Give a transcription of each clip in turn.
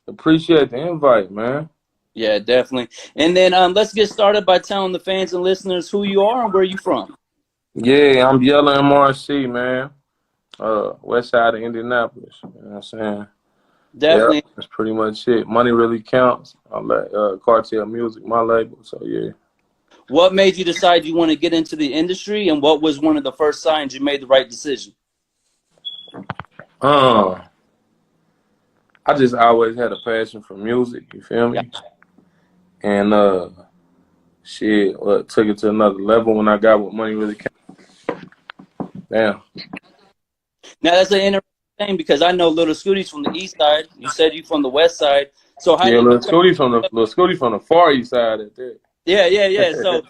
Appreciate the invite, man. Yeah, definitely. And then let's get started by telling the fans and listeners who you are and where you from. Yeah, I'm Yella MRC, man. West side of Indianapolis. You know what I'm saying? Definitely. Yeah, that's pretty much it. Money really counts. I'm like Cartel Music, my label. So yeah. What made you decide you want to get into the industry, and what was one of the first signs you made the right decision? I just always had a passion for music. You feel me? Yeah. And took it to another level when I got what money really counts. Damn. Now that's an interesting thing because I know Little Scooty's from the east side. You said you from the west side. So how Little Scooty from the far east side at that. Yeah. So,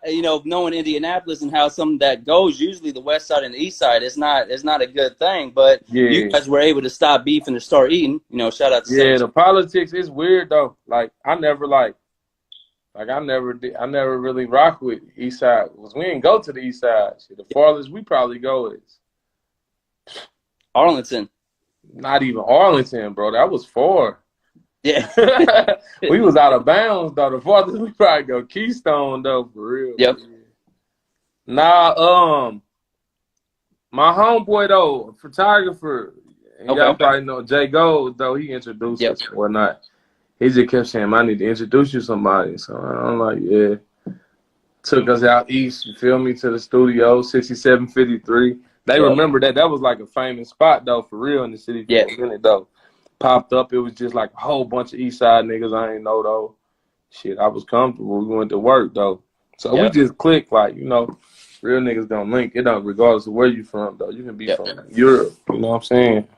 you know, knowing Indianapolis and how some of that goes, usually the west side and the east side, it's not a good thing. But you guys were able to stop beefing and start eating. You know, shout out to the politics is weird though. Like I never really rock with east side because we didn't go to the east side. Shit, the farthest we probably go is Arlington. Not even Arlington, bro. That was far. Yeah. We was out of bounds though. The farthest we probably go Keystone though, for real. Yep. Nah, my homeboy though, photographer, y'all probably know Jay Gold though. He introduced us and whatnot. He just kept saying, "I need to introduce you to somebody." So I'm like, yeah. Took us out east, you feel me, to the studio, 6753. They remember that. That was like a famous spot though, for real, in the city for a minute though. Popped up, it was just like a whole bunch of east side niggas I ain't know though. Shit, I was comfortable. We went to work though. So we just clicked, like, you know, real niggas don't link. It don't, regardless of where you from though. You can be from Europe, you know what I'm saying?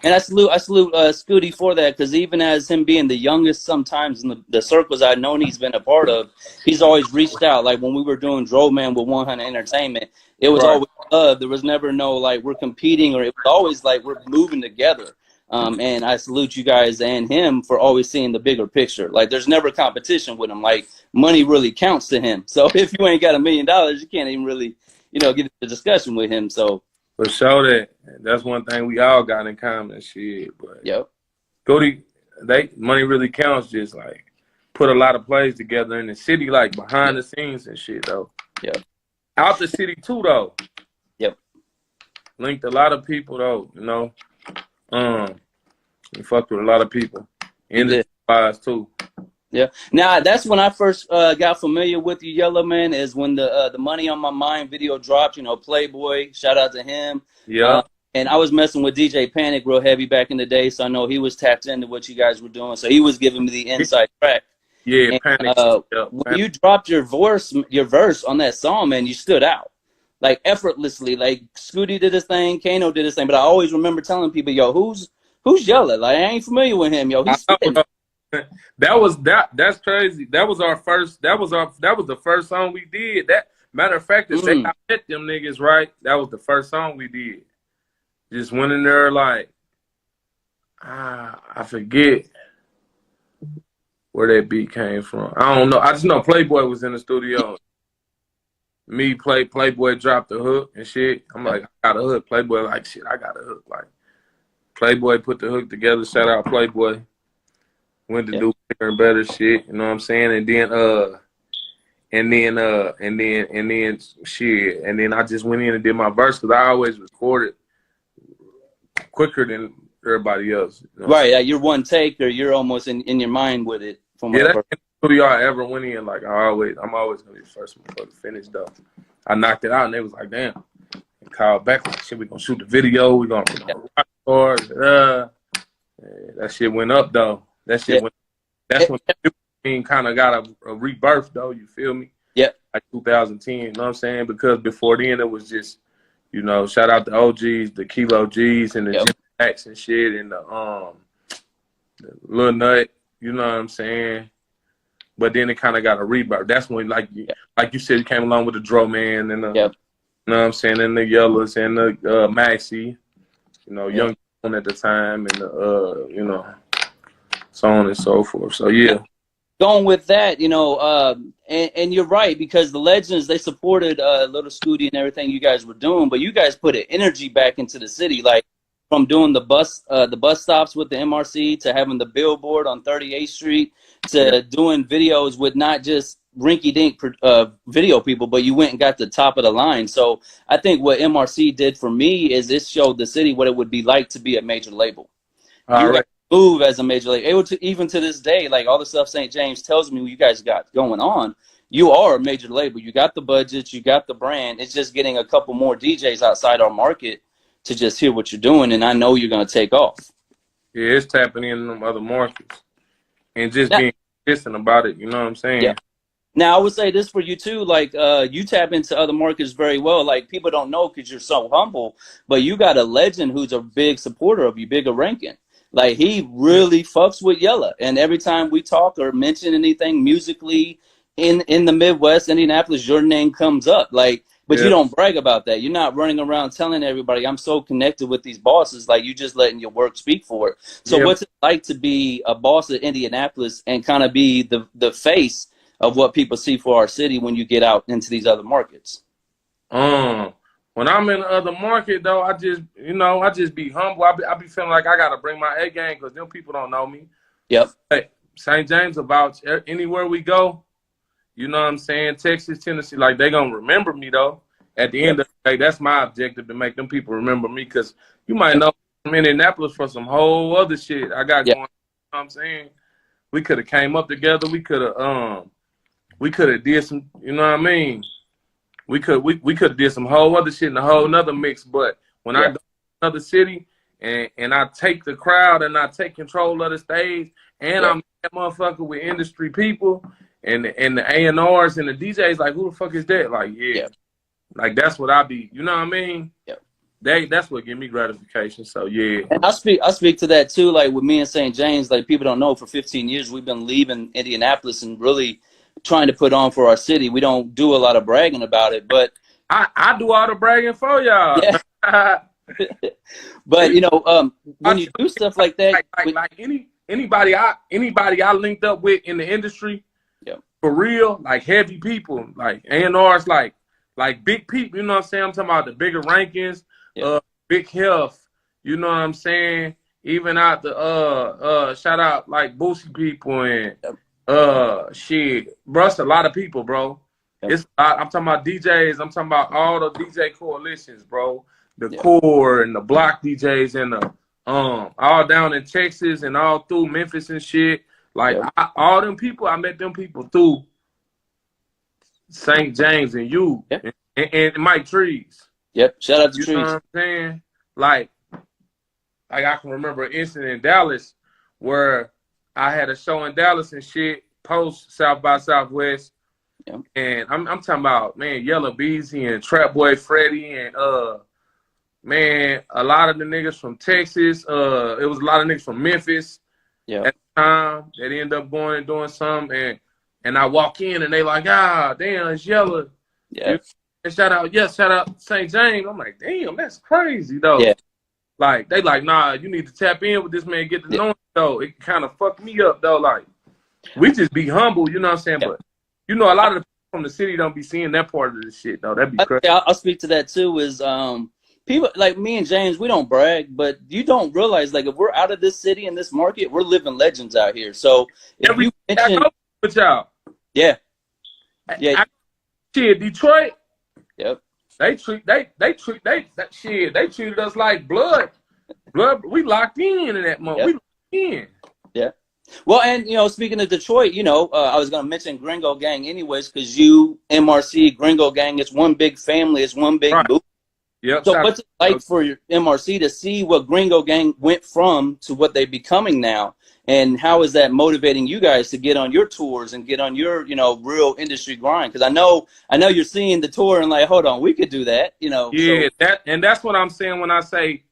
And I salute Scooty for that, because even as him being the youngest sometimes in the circles I've known he's been a part of, he's always reached out. Like when we were doing Drove Man with 100 Entertainment, it was always love. There was never no like we're competing, or it was always like we're moving together. And I salute you guys and him for always seeing the bigger picture. Like there's never competition with him. Like money really counts to him. So if you ain't got $1 million, you can't even really, you know, get the discussion with him. So for sure, that's one thing we all got in common, shit. But money really counts. Just like put a lot of plays together in the city, like behind the scenes and shit though. Out the city too though. Linked a lot of people though, you know. We fucked with a lot of people in the wise too. Yeah. Now that's when I first got familiar with you, Yella, man. Is when the Money on My Mind video dropped. You know, Playboy. Shout out to him. Yeah. And I was messing with DJ Panic real heavy back in the day, so I know he was tapped into what you guys were doing. So he was giving me the inside track. Yeah, and, Panic. When you dropped your verse on that song, man, you stood out. Like effortlessly, like Scooty did his thing, Kano did his thing, but I always remember telling people, "Yo, who's Yella? Like I ain't familiar with him, yo." He's That's crazy. That was the first song we did. That matter of fact, I met them niggas, right? That was the first song we did. Just went in there like, I forget where that beat came from. I don't know. I just know Playboy was in the studio. Playboy dropped the hook and shit. I'm like, I got a hook. Playboy like, shit, I got a hook. Like, Playboy put the hook together. Shout out Playboy. Went to do bigger and better shit. You know what I'm saying? And then shit. And then I just went in and did my verse because I always recorded quicker than everybody else. You know? Right. You're one take, or you're almost in your mind with it. That's the studio I ever went in. Like I'm always gonna be the first one for the finish though. I knocked it out and they was like, damn. And called back like, shit, we gonna shoot the video. We gonna rock stars. That shit went up though. That shit went. That's when the team kind of got a rebirth though. You feel me? Yeah. Like 2010. You know what I'm saying? Because before then it was just, you know, shout out the OGs, the Kilo G's, and the Jim Packs and shit, and the Lil Nut. You know what I'm saying? But then it kind of got a rebirth. That's when, like you said, you came along with the Dro Man and the, you know what I'm saying, and the Yellows and the Maxi, you know, Young at the time, and the, you know, so on and so forth. So, yeah. Going with that, you know, and you're right, because the Legends, they supported Little Scooty and everything you guys were doing, but you guys put an energy back into the city. Like, from doing the bus stops with the MRC to having the billboard on 38th Street to doing videos with not just rinky-dink video people, but you went and got the top of the line. So I think what MRC did for me is it showed the city what it would be like to be a major label. You move as a major label. Even to this day, like all the stuff St. James tells me you guys got going on, you are a major label. You got the budgets, you got the brand. It's just getting a couple more DJs outside our market to just hear what you're doing, and I know you're going to take off. Yeah, it's tapping in them other markets and just being consistent about it. You know what I'm saying? Yeah. Now, I would say this for you, too. Like, you tap into other markets very well. Like, people don't know because you're so humble, but you got a legend who's a big supporter of you, Bigger Rankin. Like, he really fucks with Yella. And every time we talk or mention anything musically in the Midwest, Indianapolis, your name comes up. Like, but you don't brag about that. You're not running around telling everybody, I'm so connected with these bosses. Like, you just letting your work speak for it. So what's it like to be a boss at Indianapolis and kind of be the face of what people see for our city when you get out into these other markets? When I'm in the other market, though, I just be humble. I be feeling like I got to bring my A game because them people don't know me. Yep. Hey, St. James about anywhere we go. You know what I'm saying? Texas, Tennessee, like, they going to remember me, though. At the end of the day, that's my objective, to make them people remember me, because you might know I'm in Indianapolis for some whole other shit I got going on. You know what I'm saying? We could have came up together. We could have did some, you know what I mean? We could have did some whole other shit in a whole nother mix. But when I go to another city and I take the crowd and I take control of the stage, and I'm that motherfucker with industry people, and the A&Rs and the DJs, like, who the fuck is that? Like, like, that's what I be, you know what I mean? That's what give me gratification. So and I speak to that too. Like with me and St. James, like, people don't know, for 15 years we've been leaving Indianapolis and really trying to put on for our city. We don't do a lot of bragging about it, but I do all the bragging for y'all. But you know, when you do stuff like that, like anybody I linked up with in the industry, for real, like heavy people, like A&Rs, like big people, you know what I'm saying? I'm talking about the Bigger Rankins, Big Health, you know what I'm saying? Even out the shout out like Boosie people and shit, bro, it's a lot of people, bro. It's I'm talking about DJs, I'm talking about all the DJ coalitions, bro. The core and the block DJs and the all down in Texas and all through Memphis and shit. Like all them people, I met them people through St. James and you and Mike Trees. Shout out to Trees. You know what I'm saying? Like I can remember an incident in Dallas where I had a show in Dallas and shit, post South by Southwest. And I'm talking about, man, Yella Beezy and Trap Boy Freddie and man, a lot of the niggas from Texas. It was a lot of niggas from Memphis. At the time, that end up going and doing something, and I walk in and they like, ah, damn, it's Yella. And shout out St. James. I'm like, damn, that's crazy though. Like they like, nah, you need to tap in with this man, get to know him though. It kind of fucked me up though. Like, we just be humble, you know what I'm saying? But you know, a lot of the people from the city don't be seeing that part of the shit though. That'd be crazy. I'll speak to that too. Is people like me and James, we don't brag, but you don't realize, like, if we're out of this city and this market, we're living legends out here. So if you mention, with y'all, shit, Detroit, they treated us like blood. We locked in that moment. We locked in. Well, and you know, speaking of Detroit, you know, I was gonna mention Gringo Gang anyways, because you, MRC, Gringo Gang, it's one big family, it's one big group. So what's it like for your MRC to see what Gringo Gang went from to what they're becoming now? And how is that motivating you guys to get on your tours and get on your, you know, real industry grind? Because I know you're seeing the tour and like, hold on, we could do that, you know. That's what I'm saying when I say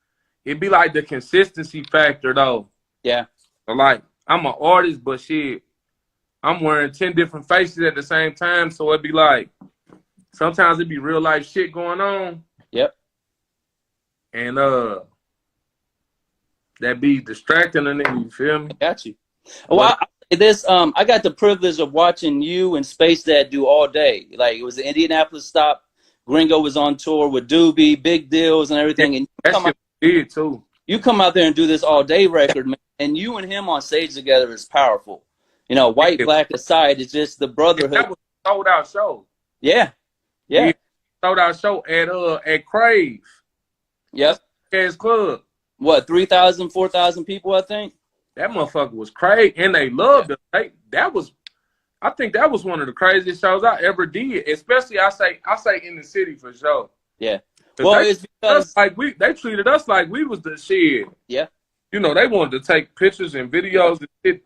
it'd be like the consistency factor though. So like, I'm an artist, but shit, I'm wearing 10 different faces at the same time. So it'd be like, sometimes it'd be real life shit going on. And that be distracting a nigga, you feel me? Got you. Well, I got the privilege of watching you and Space Dad do all day. Like, it was the Indianapolis stop. Gringo was on tour with Doobie, Big Deals and everything. And that shit did too. you come out there and do this all day record, man, and you and him on stage together is powerful. You know, white, black aside, it's just the brotherhood. That was a sold out show. Yeah. Yeah. Sold out show at Crave. Yep. Jazz Club. What, 3,000, 4,000 people, I think? That motherfucker was crazy, and they loved it. I think that was one of the craziest shows I ever did. Especially, I say in the city for sure. Yeah. Well, it's because they treated us like we was the shit. Yeah. You know, they wanted to take pictures and videos and shit,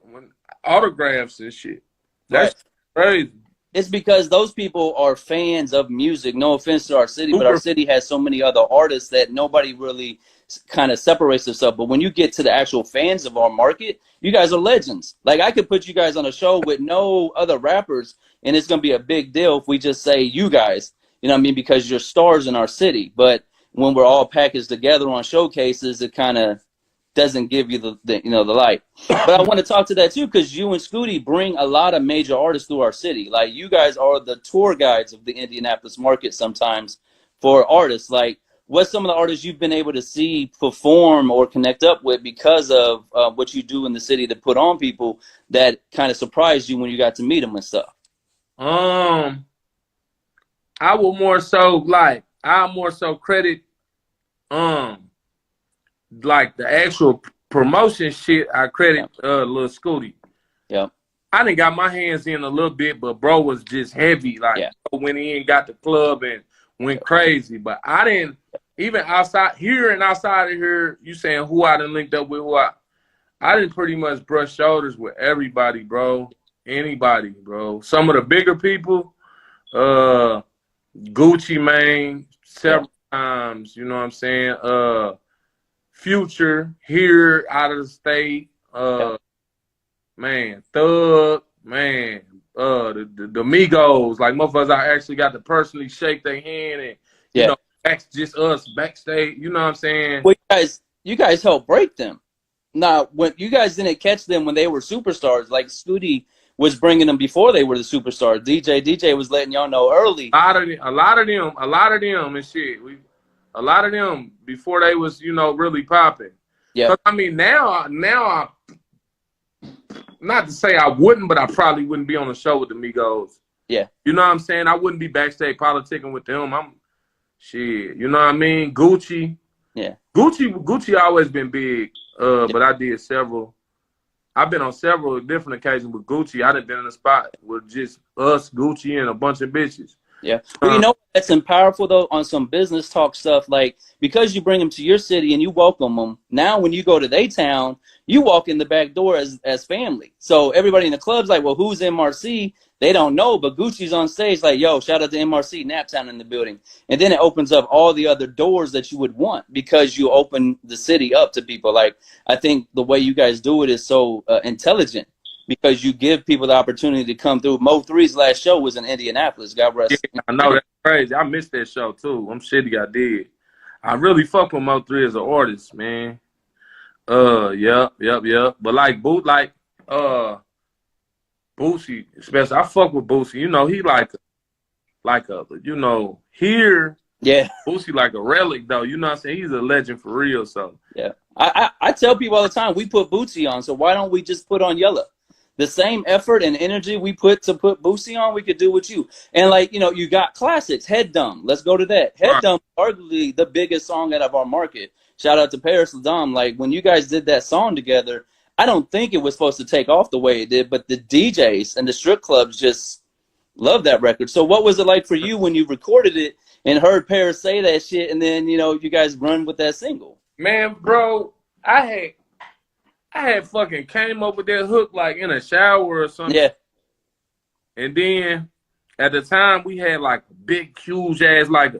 autographs and shit. That's crazy. It's because those people are fans of music. No offense to our city, but our city has so many other artists that nobody really kind of separates themselves. But when you get to the actual fans of our market, you guys are legends. Like, I could put you guys on a show with no other rappers, and it's going to be a big deal if we just say you guys, you know what I mean, because you're stars in our city. But when we're all packaged together on showcases, it kind of doesn't give you the light. But I want to talk to that too, because you and Scooty bring a lot of major artists through our city. Like, you guys are the tour guides of the Indianapolis market sometimes for artists. Like, what's some of the artists you've been able to see perform or connect up with because of what you do in the city to put on people that kind of surprised you when you got to meet them and stuff? I will more so credit like the actual promotion shit. I credit Lil Scooty. Yeah. I done got my hands in a little bit, but bro was just heavy. Like, when he ain't got the club and went crazy. But I didn't, even outside here and outside of here, you saying who I done linked up with, I didn't pretty much brush shoulders with everybody, bro. Anybody, bro. Some of the bigger people, Gucci Mane, several times, you know what I'm saying? Future here out of the state, man, Thug, man, the Migos, like motherfuckers I actually got to personally shake their hand and you know, that's just us backstage, you know what I'm saying? Well, you guys helped break them. Now, when you guys didn't catch them when they were superstars, like Scooty was bringing them before they were the superstars. DJ was letting y'all know early. A lot of them and shit. A lot of them before they was, you know, really popping. Yeah. I mean, now I, not to say I wouldn't, but I probably wouldn't be on a show with the Migos. Yeah. You know what I'm saying? I wouldn't be backstage politicking with them. Shit. You know what I mean? Gucci. Yeah. Gucci always been big. But I did several. I've been on several different occasions with Gucci. I done been in a spot with just us, Gucci, and a bunch of bitches. Yeah. Well, you know that's powerful though on some business talk stuff, like because you bring them to your city and you welcome them. Now when you go to their town, you walk in the back door as family. So everybody in the club's like, well, who's MRC? They don't know, but Gucci's on stage like, yo, shout out to MRC, Naptown in the building. And then it opens up all the other doors that you would want because you open the city up to people. Like, I think the way you guys do it is so intelligent. Because you give people the opportunity to come through. Mo 3's last show was in Indianapolis. God rest. Yeah, I know, that's crazy. I missed that show too. I'm shitty I did. I really fuck with Mo 3 as an artist, man. Yep. But like Boosie, especially I fuck with Boosie. You know, he like a you know, here. Yeah. Boosie like a relic though. You know what I'm saying? He's a legend for real. So yeah. I tell people all the time, we put Boosie on, so why don't we just put on Yella? The same effort and energy we put to put Boosie on, we could do with you. And like, you know, you got classics. Head Dumb. Let's go to that. Head Dumb, arguably the biggest song out of our market. Shout out to Paris Ladam. Like, when you guys did that song together, I don't think it was supposed to take off the way it did, but the DJs and the strip clubs just love that record. So what was it like for you when you recorded it and heard Paris say that shit, and then, you know, you guys run with that single? Man, bro, I had fucking came up with that hook like in a shower or something. Yeah. And then at the time we had like a big, huge ass, like,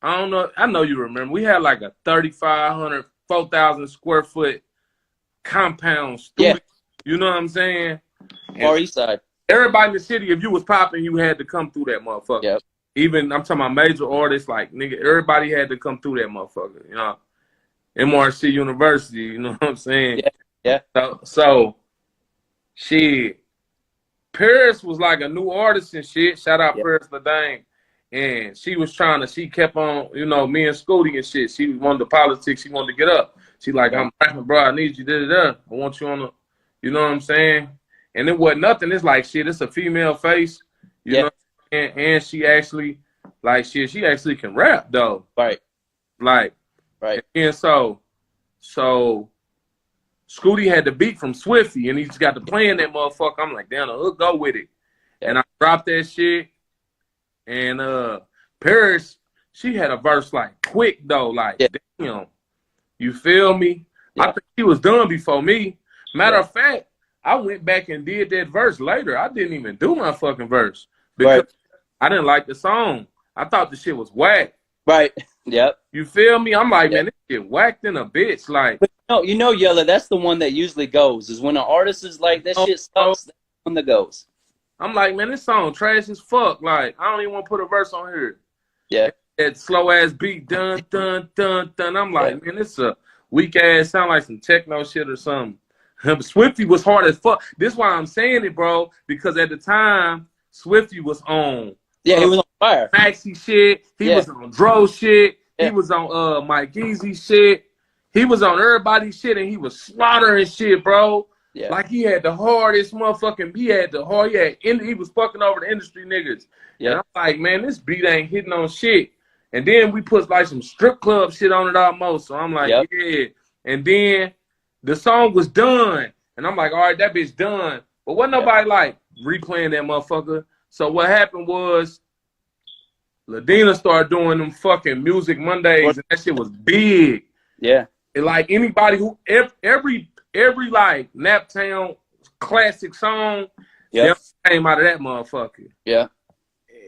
I don't know, I know you remember. We had like a 3,500, 4,000 square foot compound studio. Yeah. You know what I'm saying? Far East Side. Everybody in the city, if you was popping, you had to come through that motherfucker. Yep. Even, I'm talking about major artists, like, nigga, everybody had to come through that motherfucker, you know? MRC University, you know what I'm saying? Yeah. So shit, Paris was like a new artist and shit. Shout out Paris Ladang. And she kept on, you know, me and Scooty and shit. She wanted the politics, she wanted to get up. She like, I'm rapping, bro. I need you. I want you on the, you know what I'm saying? And it wasn't nothing. It's like shit. It's a female face, you know. And she actually, like shit. She actually can rap though. Right. Like. Right. And so Scooty had the beat from Swifty, and he just got to playing that motherfucker. I'm like, damn, the hook, go with it. And I dropped that shit. And Paris, she had a verse like quick though, like damn. You feel me? I think she was done before me. Matter of fact, I went back and did that verse later. I didn't even do my fucking verse because I didn't like the song. I thought the shit was whack. Right. Yep. You feel me? I'm like, man, this shit whacked in a bitch. Like, but you know, Yella, that's the one that usually goes. Is when an artist is like, that shit sucks. That's the one that goes. I'm like, man, this song trash as fuck. Like, I don't even want to put a verse on here. Yeah. That slow ass beat, dun dun dun dun. I'm like, man, it's a weak ass, sound like some techno shit or something. Swifty was hard as fuck. This is why I'm saying it, bro, because at the time, Swifty was on. Yeah, he was on fire. Maxi shit. He was on Dro shit. He was on Mike Easy shit. He was on everybody's shit, and he was slaughtering shit, bro. Yeah. Like he had the hardest motherfucking. He was fucking over the industry niggas. Yeah. And I'm like, man, this beat ain't hitting on shit. And then we put like some strip club shit on it almost. So I'm like, yeah. And then the song was done, and I'm like, all right, that bitch done. But wasn't nobody like replaying that motherfucker. So what happened was, Ladina started doing them fucking Music Mondays, and that shit was big. Yeah. And like anybody who every like Naptown classic song, came out of that motherfucker. Yeah.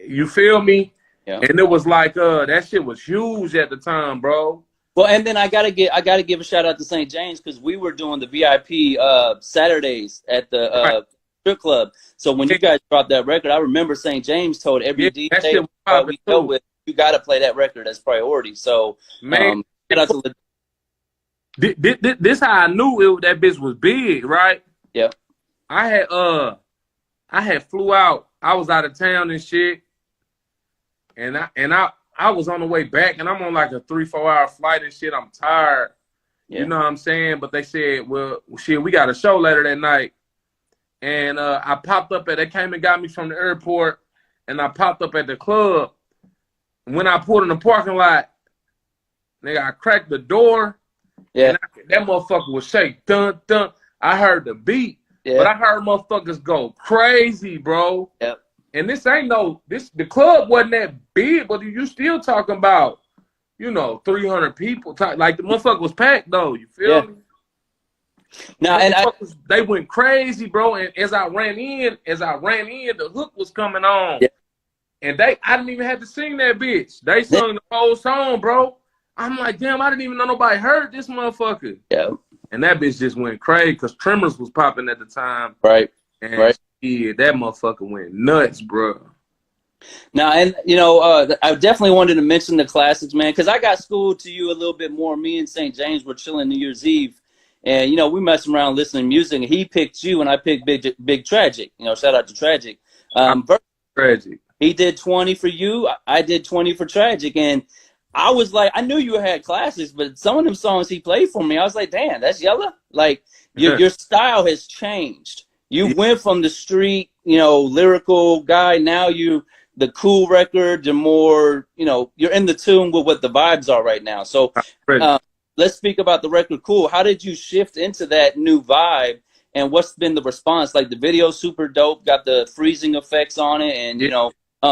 You feel me? Yeah. And it was like that shit was huge at the time, bro. Well, and then I gotta give a shout out to St. James because we were doing the VIP Saturdays at the strip club. So when you guys dropped that record, I remember St. James told every DJ we go with, you gotta play that record as priority. So man, shout out to this how I knew that bitch was big, right? Yeah. I had flew out. I was out of town and shit, and I was on the way back, and I'm on like a 3-4 hour flight and shit. I'm tired. Yeah. You know what I'm saying? But they said, well, shit, we got a show later that night. And I popped up they came and got me from the airport, and I popped up at the club. When I pulled in the parking lot, nigga, I cracked the door. Yeah. And that motherfucker was shake. Dun, dun. I heard the beat, but I heard motherfuckers go crazy, bro. Yep. And the club wasn't that big, but you still talking about, 300 people. Like the motherfucker was packed though. You feel me? Now they went crazy, bro. And as I ran in, the hook was coming on, and I didn't even have to sing that bitch. They sung the whole song, bro. I'm like, damn, I didn't even know nobody heard this motherfucker. Yeah. And that bitch just went crazy because Tremors was popping at the time. Right. And that motherfucker went nuts, bro. Now, and I definitely wanted to mention the classics, man, because I got schooled to you a little bit more. Me and St. James were chilling New Year's Eve, and we messing around listening to music. And he picked you, and I picked Big Tragic. Shout out to Tragic. Tragic. He did 20 for you. I did 20 for Tragic, and I was like, I knew you had classics, but some of them songs he played for me, I was like, damn, that's Yella. Like your style has changed. You went from the street, lyrical guy. Now the cool record, the more, you're in the tune with what the vibes are right now. So let's speak about the record Cool. How did you shift into that new vibe, and what's been the response? Like the video's super dope, got the freezing effects on it, and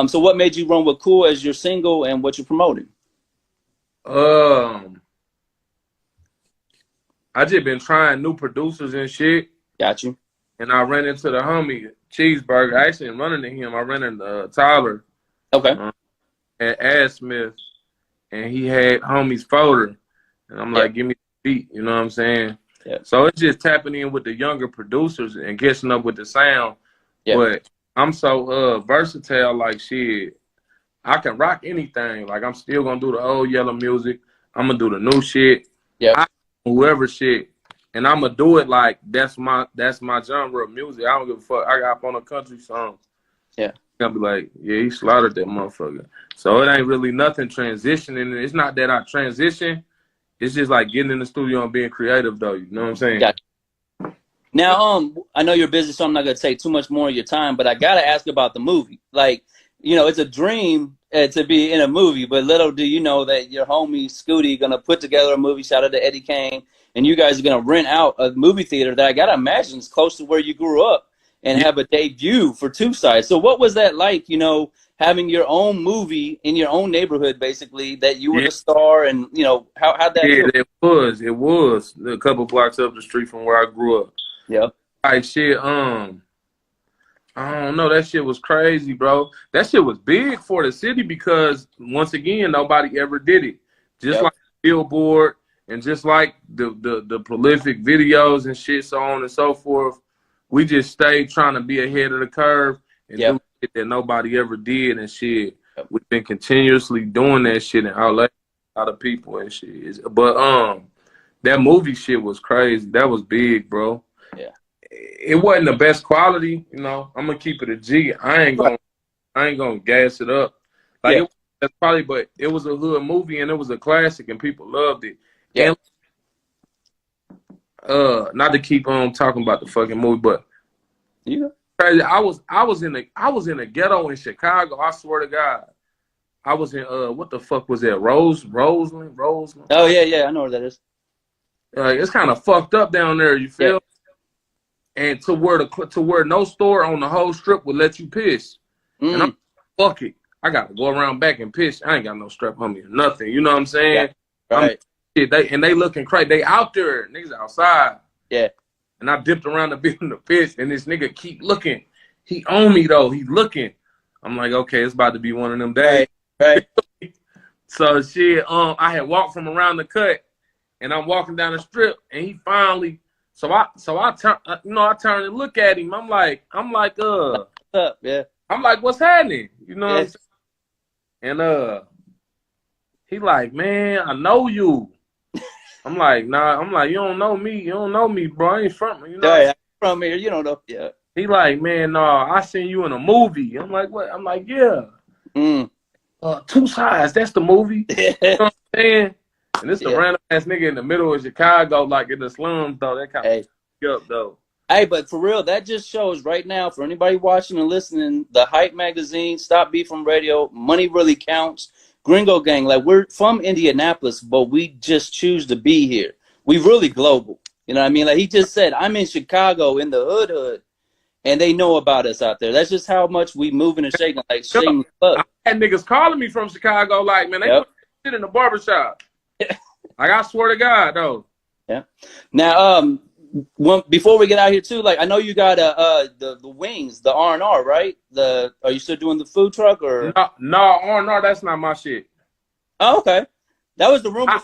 so what made you run with Cool as your single and what you're promoting? I just been trying new producers and shit. Got you. And I ran into the homie Cheeseburger. I actually running to him. I ran into Tyler. Okay. At Ad Smith, and he had homie's folder, and I'm like, give me the beat. You know what I'm saying? Yeah. So it's just tapping in with the younger producers and catching up with the sound. Yeah. But I'm so versatile. Like shit, I can rock anything. Like I'm still gonna do the old Yella music. I'm gonna do the new shit. Yeah. Whoever shit. And I'm gonna do it like that's my genre of music. I don't give a fuck. I got up on a country song. Yeah. Gonna be like, yeah, he slaughtered that motherfucker. So it ain't really nothing transitioning. It's not that I transition. it's just like getting in the studio and being creative, though. You know what I'm saying? Gotcha. Now, I know you're busy, so I'm not gonna take too much more of your time, but I gotta ask about the movie. Like, you know, it's a dream to be in a movie, but little do you know that your homie Scooty gonna put together a movie. Shout out to Eddie Kane, and you guys are gonna rent out a movie theater that I gotta imagine is close to where you grew up and have a debut for Two Sides. So, what was that like? You know, having your own movie in your own neighborhood, basically, that you were the star, and you know, how'd that feel? It was a couple blocks up the street from where I grew up. Yeah. Like shit, I don't know. That shit was crazy, bro. That shit was big for the city because once again, nobody ever did it. Just like Billboard and just like the prolific videos and shit, so on and so forth. We just stayed trying to be ahead of the curve and do shit that nobody ever did and shit. We've been continuously doing that shit and outlet a lot of people and shit. But that movie shit was crazy. That was big, bro. Yeah. It wasn't the best quality, you know. I'm gonna keep it a G. I ain't gonna gas it up. Like that's probably, but it was a hood movie and it was a classic and people loved it. Yeah. And, not to keep on talking about the fucking movie, but crazy. I was in the ghetto in Chicago. I swear to God, I was in what the fuck was that? Roseland. Oh yeah, I know where that is. It's kind of fucked up down there. You feel? And to where no store on the whole strip would let you piss. And I'm fuck it. I gotta go around back and piss. I ain't got no strap on me or nothing. You know what I'm saying? Yeah. Right. They looking crazy. They out there. Niggas outside. Yeah. And I dipped around the building to piss, and this nigga keep looking. He on me though. He looking. I'm like, okay, it's about to be one of them days. Right. So shit. I had walked from around the cut, and I'm walking down the strip, and he finally. So I turn, I turn and look at him. I'm like, what's up? Yeah. I'm like, what's happening? You know what I'm saying? And he like, man, I know you. I'm like, nah. I'm like, you don't know me. You don't know me, bro. I ain't from you know. Yeah, from here. You don't know. Yeah. He like, man, nah. I seen you in a movie. I'm like, what? I'm like, yeah. Two Sides. That's the movie. You know what I'm saying? And this the random ass nigga in the middle of Chicago, like in the slums, though. That kind of up, though. Hey, but for real, that just shows right now for anybody watching and listening, the Hype Magazine, Stop Beef from Radio, Money Really Counts, Gringo Gang. Like, we're from Indianapolis, but we just choose to be here. We really global. You know what I mean? Like he just said, I'm in Chicago in the hood, and they know about us out there. That's just how much we moving and shaking, like shaking the club. I had niggas calling me from Chicago, like, man, they put shit in the barbershop. Like, I swear to God, though. Yeah. Now, before we get out here too, like I know you got the wings, the R&R, right? Are you still doing the food truck or? No, R&R. That's not my shit. Oh, okay. That was the rumor. I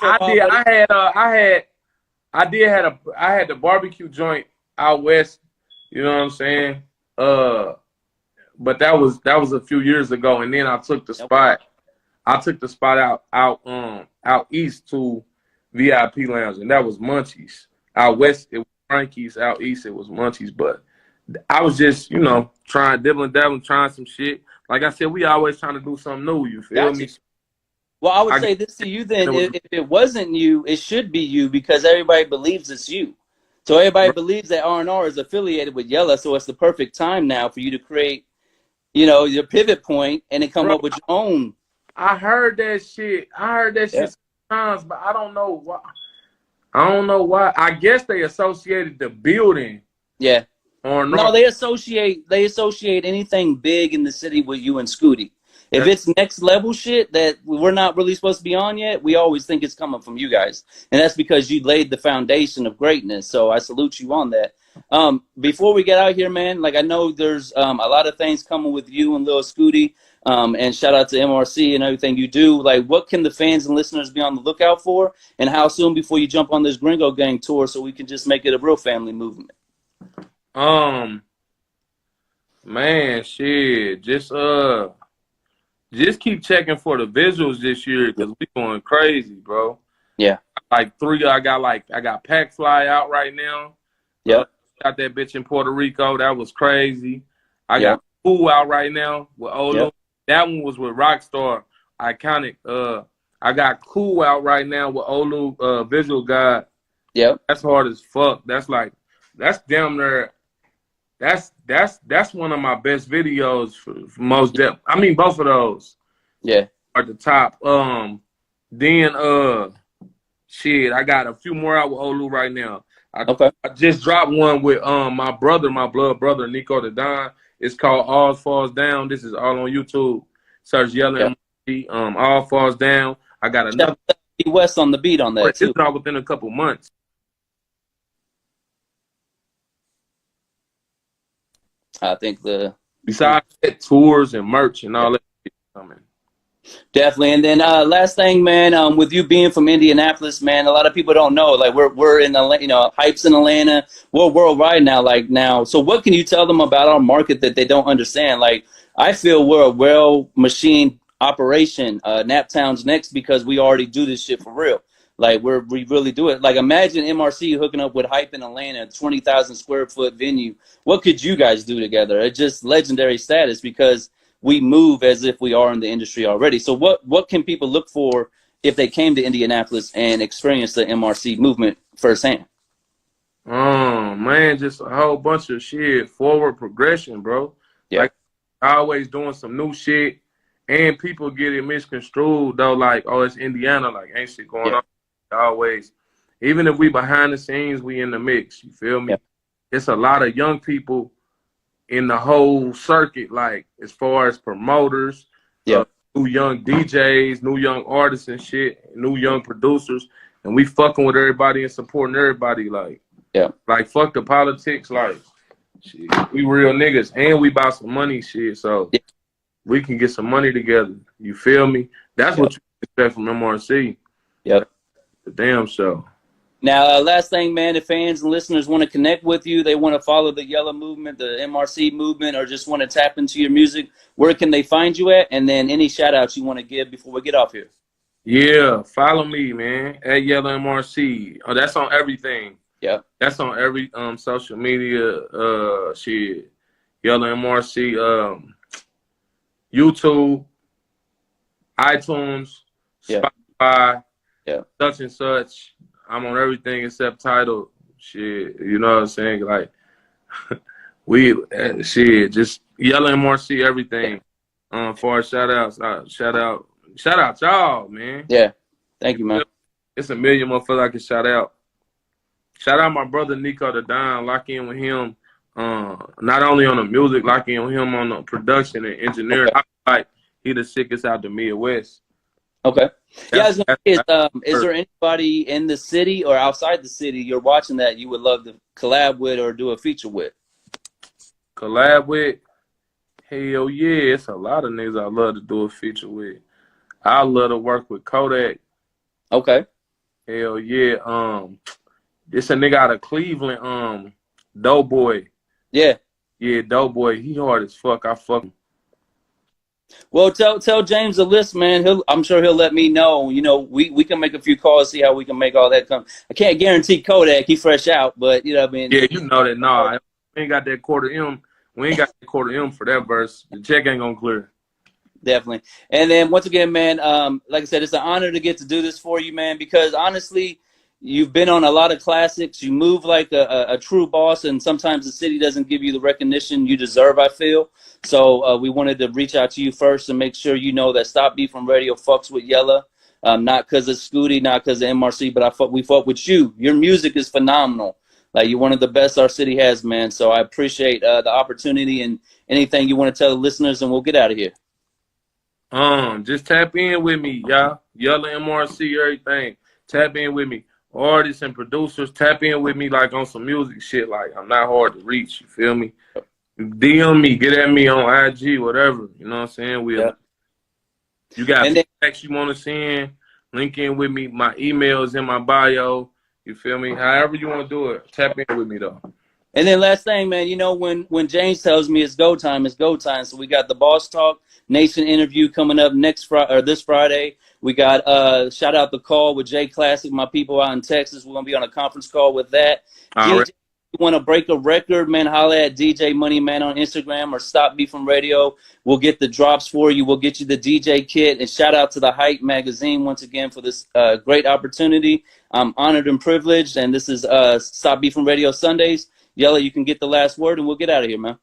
had the barbecue joint out west. You know what I'm saying? But that was a few years ago, and then I took the spot. I took the spot out east to VIP Lounge, and that was Munchies. Out west, it was Frankie's. Out east, it was Munchies. But I was just, trying, dabbling, trying some shit. Like I said, we always trying to do something new. You feel me? Well, I would say this to you then. If it wasn't you, it should be you because everybody believes it's you. So everybody believes that R&R is affiliated with Yella, so it's the perfect time now for you to create, your pivot point and then come up with your own. I heard that shit. Sometimes, but I don't know why. I guess they associated the building. Yeah. Or no, they associate anything big in the city with you and Scooty. If it's next level shit that we're not really supposed to be on yet, we always think it's coming from you guys. And that's because you laid the foundation of greatness. So I salute you on that. Before we get out here, man, like I know there's a lot of things coming with you and Lil Scooty. And shout out to MRC and everything you do. Like, what can the fans and listeners be on the lookout for? And how soon before you jump on this Gringo Gang tour so we can just make it a real family movement? Man, shit. Just keep checking for the visuals this year because we going crazy, bro. Yeah. Like I got Pack Fly out right now. Yep. Got that bitch in Puerto Rico. That was crazy. I got Fool out right now with Olo. Yep. That one was with Rockstar, Iconic. I got Cool out right now with Olu Visual God. Yep. That's hard as fuck. That's damn near. That's one of my best videos for most depth. I mean, both of those. Yeah. Are the top. Then shit, I got a few more out with Olu right now. I just dropped one with my blood brother Nico the Don. It's called All Falls Down. This is all on YouTube. Search Yella MRC, All Falls Down. I got another West on the beat on that too. It's out within a couple months. I think besides that, tours and merch and all that coming. Definitely. And then last thing, man, with you being from Indianapolis, man, a lot of people don't know, like we're in Atlanta, you know, Hype's in Atlanta, we're worldwide now. So what can you tell them about our market that they don't understand? Like, I feel we're a well-machined operation. Naptown's next because we already do this shit for real. Like, we really do it. Like, imagine MRC hooking up with Hype in Atlanta, 20,000 square foot venue. What could you guys do together? It's just legendary status because we move as if we are in the industry already. So what can people look for if they came to Indianapolis and experienced the MRC movement firsthand? Man, just a whole bunch of shit. Forward progression, bro. Yeah. Like, always doing some new shit. And people get it misconstrued, though, like, oh, it's Indiana. Like, ain't shit going on. Always. Even if we behind the scenes, we in the mix. You feel me? Yeah. It's a lot of young people in the whole circuit, like as far as promoters, new young DJs, new young artists and shit, new young producers, and we fucking with everybody and supporting everybody, like fuck the politics, like shit, we real niggas and we buy some money, shit, so we can get some money together. You feel me? That's what you expect from MRC. Yep. The damn show. Now, last thing, man, if fans and listeners want to connect with you, they want to follow the Yella movement, the MRC movement, or just want to tap into your music, where can they find you at? And then any shout-outs you want to give before we get off here. Yeah, follow me, man, at Yella MRC. Oh, that's on everything. Yeah. That's on every social media shit. Yella MRC, YouTube, iTunes, Spotify, such and such. I'm on everything except title. Shit, you know what I'm saying? Like, shit, just Yella MRC, everything. For shout outs, shout out y'all, man. Yeah, thank you, man. It's a million motherfuckers I can shout out. Shout out my brother Nico the Don. Lock in with him. Not only on the music, lock in with him on the production and engineering. I feel like he the sickest out the Midwest. Okay. Is there anybody in the city or outside the city you're watching that you would love to collab with or do a feature with? Collab with? Hell yeah. It's a lot of niggas I love to do a feature with. I love to work with Kodak. Okay. Hell yeah. This a nigga out of Cleveland, Doughboy. Yeah. Yeah, Doughboy. He hard as fuck. I fuck him. Well, tell James the list, man. I'm sure he'll let me know. You know, we can make a few calls, see how we can make all that come. I can't guarantee Kodak, he fresh out, but you know what I mean. Yeah, you know that. Nah, we ain't got that quarter M. We ain't got that quarter M for that verse. The check ain't gonna clear. Definitely. And then once again, man, like I said, it's an honor to get to do this for you, man, because honestly, you've been on a lot of classics. You move like a true boss, and sometimes the city doesn't give you the recognition you deserve, I feel. So we wanted to reach out to you first and make sure you know that Stop Beef from Radio fucks with Yella. Not because of Scooty, not because of MRC, but we fuck with you. Your music is phenomenal. Like, you're one of the best our city has, man. So I appreciate the opportunity and anything you want to tell the listeners, and we'll get out of here. Just tap in with me, y'all. Yella MRC, everything. Tap in with me. Artists and producers, tap in with me like on some music shit. Like, I'm not hard to reach. You feel me? DM me, get at me on IG, whatever. You know what I'm saying? You got facts you want to send, link in with me. My email is in my bio. You feel me? However you want to do it, tap in with me though. And then last thing, man, you know, when James tells me it's go time, it's go time. So we got the Boss Talk Nation interview coming up this Friday. We got shout out the call with Jay Classic, my people out in Texas. We're gonna be on a conference call with that. you want to break a record, man, holla at DJ Money Man on Instagram or Stop Beefing Radio. We'll get the drops for you. We'll get you the DJ kit. And shout out to the Hype magazine once again for this great opportunity. I'm honored and privileged. And this is Stop Beefing Radio Sundays. Yella, you can get the last word and we'll get out of here, man.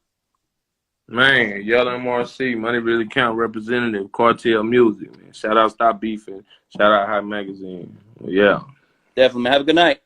Man, Yella MRC, Money Really Count representative, Cartel Music, man. Shout out Stop Beefing. Shout out Hype Magazine. Yeah. Definitely, man. Have a good night.